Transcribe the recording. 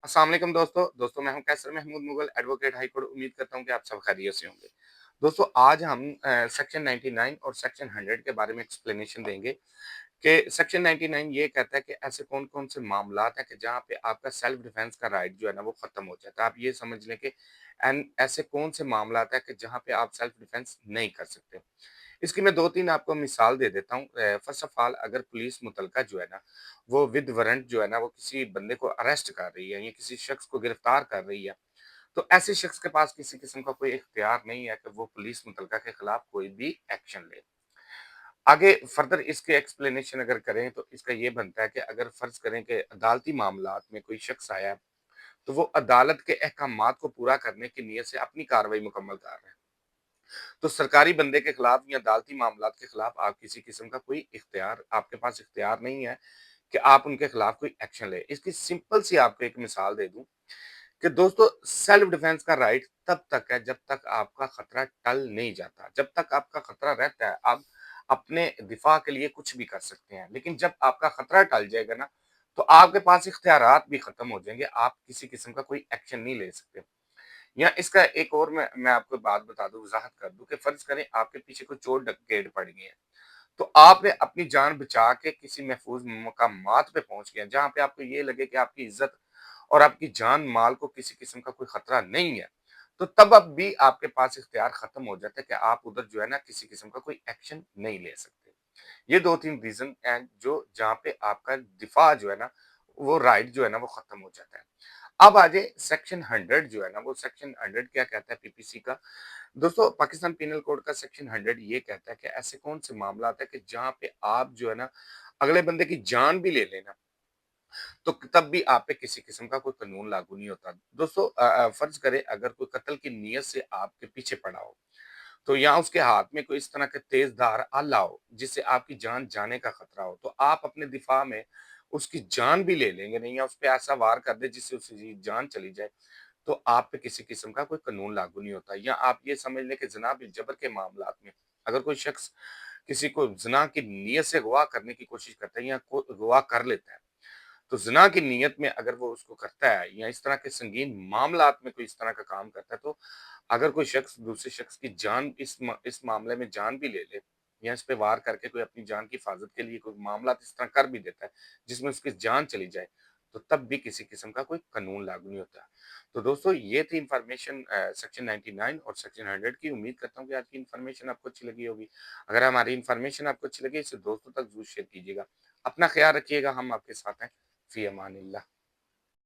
अस्सलाम वालेकुम दोस्तों मैं हूं Qaiser Mahmood Mughal advocate high court. उम्मीद करता हूं कि आप सब खैरियत से होंगे। दोस्तों आज हम सेक्शन 99 और सेक्शन 100 के बारे में एक्सप्लेनेशन देंगे कि सेक्शन 99 ये कहता है कि ऐसे कौन-कौन से मामलात हैं कि जहाँ पे आपका सेल्फ डिफेंस का राइट जो है ना वो खत्म हो जाता है। आप ये समझ लें कि ऐसे कौन से मामलात हैं कि जहाँ पे आप सेल्फ डिफेंस नहीं कर सकते। इसकी मैं 2-3 आपको मिसाल दे देता हूँ। फर्स्ट ऑफ ऑल अगर पुलिस मुतलका जो है ना, वो विद वारंट जो है ना, वो किसी बंदे को अरेस्ट कर रही है या किसी शख्स को गिरफ्तार कर रही है, तो ऐसे शख्स के पास किसी किस्म का कोई इख्तियार नहीं है कि वो पुलिस मुतलका के खिलाफ कोई भी एक्शन ले। आगे फर्दर इसके एक्सप्लेनेशन अगर करें तो इसका ये बनता है कि अगर फर्ज करें कि अदालती मामलात में कोई शख्स आया है, तो वो अदालत के अहकामात को पूरा करने की नीयत से अपनी कार्रवाई मुकम्मल कर रहा है। तो सरकारी बंदे के खिलाफ या अदालती मामलात के खिलाफ आप किसी किस्म का कोई इख्तियार आपके पास इख्तियार नहीं है कि आप उनके खिलाफ कोई एक्शन लें। इसकी सिंपल सी आपको एक मिसाल दे दूं कि दोस्तों सेल्फ डिफेंस का राइट तब तक है जब तक आपका खतरा टल नहीं जाता। जब तक आपका खतरा रहता है आप अपने दिफा के लिए कुछ भी कर सकते हैं। लेकिन जब आपका खतरा टल जाएगा ना, तो आपके पास इख्तियारात भी खत्म हो जाएंगे। आप किसी किस्म का कोई एक्शन नहीं ले सकते। या इसका एक और मैं आपको बात बता दूं, वजाहत कर दूं कि फर्ज करें आपके पीछे कोई चोर डकैत पड़ गए हैं, तो आपने अपनी जान बचा के किसी महफूज मकामात पे पहुंच गए हैं, जहां पे आपको ये लगे कि आपकी इज्जत और आपकी जान माल को किसी किस्म का कोई खतरा नहीं है, तो तब अब भी आपके पास इख्तियार खत्म हो जाता है कि आप उधर जो है ना किसी किस्म का कोई एक्शन नहीं ले सकते। ये 2-3 रीज़न हैं जो जहाँ पे आपका दिफ़ा जो है ना, वो राइट जो है ना वो ख़त्म हो जाता है। अब आ जाए सेक्शन 100 जो है ना, वो सेक्शन 100 क्या कहता है पीपीसी का? दोस्तों पाकिस्तान पिनल कोड का सेक्शन 100 ये कहता है कि ऐसे कौन से मामलात हैं कि जहाँ पे आप जो है ना, अगले बंदे की जान भी ले लेना, तो तब भी आप पे किसी किस्म का कोई कानून लागू नहीं होता। दोस्तों फ़र्ज़ करें अगर कोई कत्ल की नीयत से आपके पीछे पड़ा हो, तो या उसके हाथ में कोई इस तरह का तेज धार आला हो जिससे आपकी जान जाने का खतरा हो, तो आप अपने दिफा में उसकी जान भी ले लेंगे नहीं या उस पे ऐसा वार कर दे जिससे उसकी जान चली जाए, तो आप पे किसी किस्म का कोई कानून लागू नहीं होता। या आप ये समझ लें कि ज़िना बिल जबर के मामलात में अगर कोई शख्स किसी को ज़िना की नीयत से अगवा करने की कोशिश करता है या को अगवा कर लेता है, तो ज़िना की नीयत में अगर वो उसको करता है या इस तरह के संगीन मामलात में कोई इस तरह का काम करता है, तो अगर कोई शख्स दूसरे शख्स की जान इस मामले में जान भी ले ले या इस पे वार करके कोई अपनी जान की हिफाज़त के लिए कोई मामलात इस तरह कर भी देता है, जिसमें उसकी जान चली जाए, तो तब भी किसी किस्म का कोई कानून लागू नहीं होता। तो दोस्तों ये थी इन्फॉर्मेशन सेक्शन 99 और सेक्शन 100 की। उम्मीद करता हूँ कि आज की इन्फॉर्मेशन आपको अच्छी लगी होगी। अगर हमारी इन्फॉर्मेशन आपको अच्छी लगी, इसे दोस्तों तक ज़रूर शेयर कीजिएगा। अपना ख़्याल रखिएगा, हम आपके साथ हैं। फ़ी अमानिल्लाह।